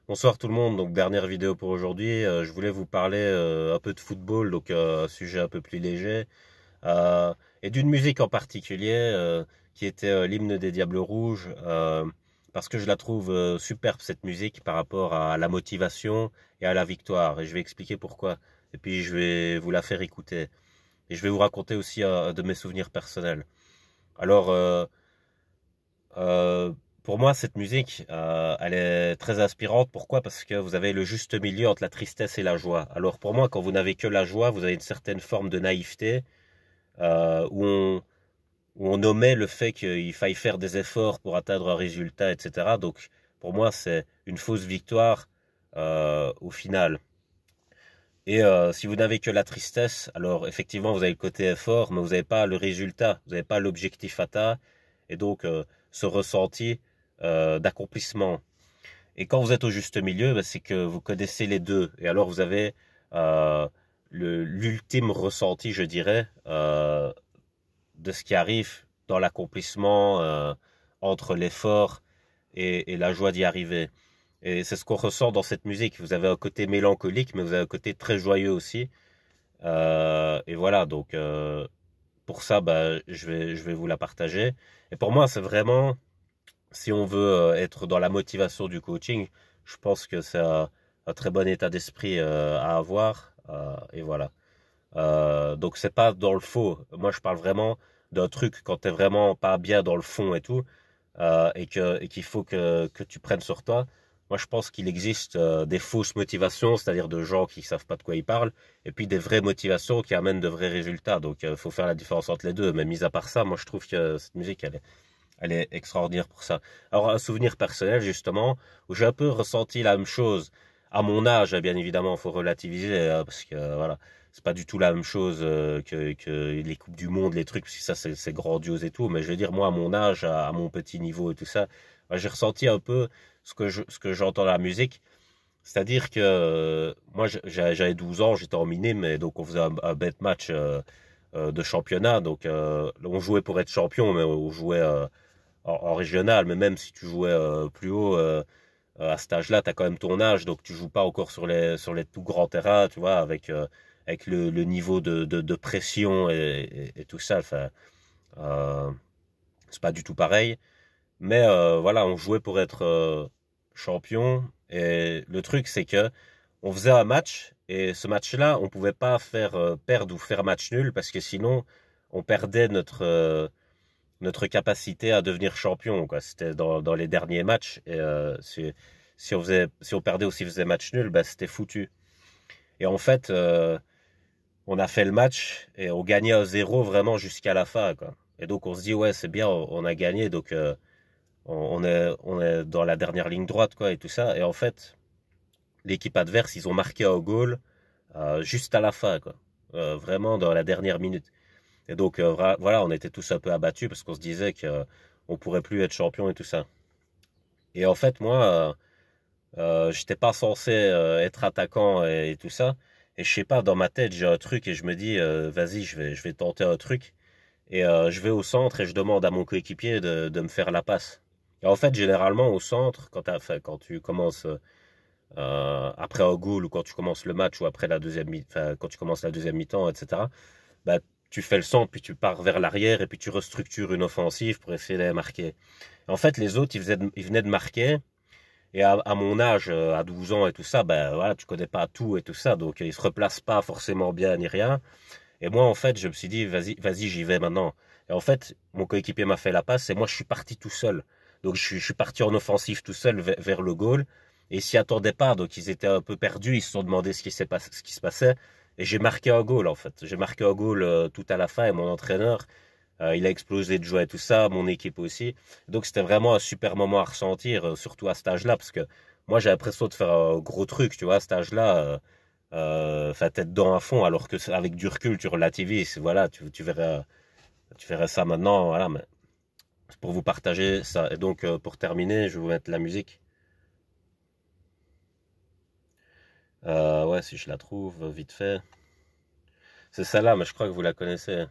Bonsoir tout le monde, donc dernière vidéo pour aujourd'hui. Je voulais vous parler un peu de football, donc un sujet un peu plus léger, euh, et d'une musique en particulier qui était l'hymne des Diables Rouges, parce que je la trouve superbe cette musique par rapport à la motivation et à la victoire, et je vais expliquer pourquoi. Et puis je vais vous la faire écouter, et je vais vous raconter aussi un de mes souvenirs personnels. Alors, euh, pour moi, cette musique, elle est très inspirante. Pourquoi? Parce que vous avez le juste milieu entre la tristesse et la joie. Alors pour moi, quand vous n'avez que la joie, vous avez une certaine forme de naïveté où on omet le fait qu'il faille faire des efforts pour atteindre un résultat, etc. Donc pour moi, c'est une fausse victoire au final. Et si vous n'avez que la tristesse, alors effectivement, vous avez le côté effort, mais vous n'avez pas le résultat, vous n'avez pas l'objectif atteint, et donc ce ressenti d'accomplissement. Et quand vous êtes au juste milieu, ben, c'est que vous connaissez les deux, et alors vous avez euh, l'ultime ressenti, je dirais, de ce qui arrive dans l'accomplissement entre l'effort et la joie d'y arriver. Et c'est ce qu'on ressent dans cette musique. Vous avez un côté mélancolique, mais vous avez un côté très joyeux aussi. Et voilà, donc pour ça, bah, je vais vous la partager. Et pour moi, c'est vraiment, si on veut être dans la motivation du coaching, je pense que c'est un très bon état d'esprit à avoir. Et voilà. Donc c'est pas dans le faux. Moi, je parle vraiment d'un truc quand t'es vraiment pas bien dans le fond et tout, et qu'il faut que tu prennes sur toi. Moi, je pense qu'il existe des fausses motivations, c'est-à-dire de gens qui savent pas de quoi ils parlent, et puis des vraies motivations qui amènent de vrais résultats. Donc, il faut faire la différence entre les deux. Mais mis à part ça, moi, je trouve que cette musique, elle est extraordinaire pour ça. Alors, un souvenir personnel, justement, où j'ai un peu ressenti la même chose. À mon âge, bien évidemment, il faut relativiser, parce que, voilà, c'est pas du tout la même chose que les Coupes du Monde, les trucs, parce que ça, c'est grandiose et tout. Mais je veux dire, moi, à mon âge, à mon petit niveau et tout ça, j'ai ressenti un peu ce que j'entends dans la musique. C'est-à-dire que moi, j'avais 12 ans, j'étais en minime, et donc on faisait un bête match de championnat. Donc, on jouait pour être champion, mais on jouait en régional. Mais même si tu jouais plus haut, à cet âge-là, tu as quand même ton âge, donc tu joues pas encore sur les tout grands terrains, tu vois, avec le niveau de pression et tout ça. Enfin, euh, c'est pas du tout pareil. Mais voilà, on jouait pour être champion. Et le truc, c'est que on faisait un match, et ce match-là, on pouvait pas faire perdre ou faire match nul, parce que sinon, on perdait notre capacité à devenir champion, quoi. C'était dans les derniers matchs. Et si on perdait ou si on faisait match nul, bah, c'était foutu. Et en fait, on a fait le match et on gagnait à 0 vraiment jusqu'à la fin, quoi. Et donc on se dit, ouais, c'est bien, on a gagné, donc on est dans la dernière ligne droite, quoi, et tout ça. Et en fait, l'équipe adverse, ils ont marqué un goal juste à la fin, quoi. Vraiment dans la dernière minute. Et donc voilà, on était tous un peu abattus parce qu'on se disait que on pourrait plus être champion et tout ça. Et en fait, moi, j'étais pas censé être attaquant et tout ça. Et je sais pas, dans ma tête, j'ai un truc et je me dis, vas-y, je vais tenter un truc. Et je vais au centre et je demande à mon coéquipier de me faire la passe. Et en fait, généralement, au centre, enfin, quand tu commences après un goal, ou quand tu commences le match, ou après la enfin, quand tu commences la deuxième mi-temps, etc., bah, tu fais le centre, puis tu pars vers l'arrière, et puis tu restructures une offensive pour essayer de marquer. En fait, les autres, ils venaient de marquer, et à mon âge, à 12 ans et tout ça, ben voilà, tu connais pas tout et tout ça, donc ils se replacent pas forcément bien ni rien. Et moi, en fait, je me suis dit, vas-y, j'y vais maintenant. Et en fait, mon coéquipier m'a fait la passe, et moi, je suis parti tout seul. Donc, je suis parti en offensive tout seul vers le goal, et ils s'y attendaient pas, donc ils étaient un peu perdus, ils se sont demandé ce qui se passait, et j'ai marqué un goal, en fait. J'ai marqué un goal tout à la fin, et mon entraîneur, il a explosé de joie et tout ça, mon équipe aussi. Donc c'était vraiment un super moment à ressentir, surtout à cet âge-là, parce que moi j'ai l'impression de faire un gros truc, tu vois, à cet âge-là, enfin tête dedans à fond, alors que avec du recul tu relativises, voilà, tu verrais ça maintenant, voilà, mais c'est pour vous partager ça. Et donc pour terminer, je vais vous mettre la musique. Ouais, si je la trouve vite fait, c'est celle-là, mais je crois que vous la connaissez.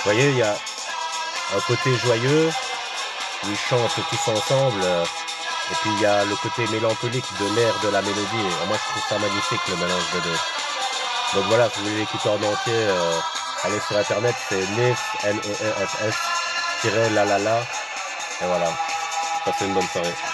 Vous voyez, il y a un côté joyeux, où ils chantent tous ensemble, et puis il y a le côté mélancolique de l'air, de la mélodie, et moi je trouve ça magnifique le mélange des deux. Donc voilà, si vous voulez l'écouter en entier, allez sur internet, c'est Nefs, Neefs, la, et voilà. Passez une bonne soirée.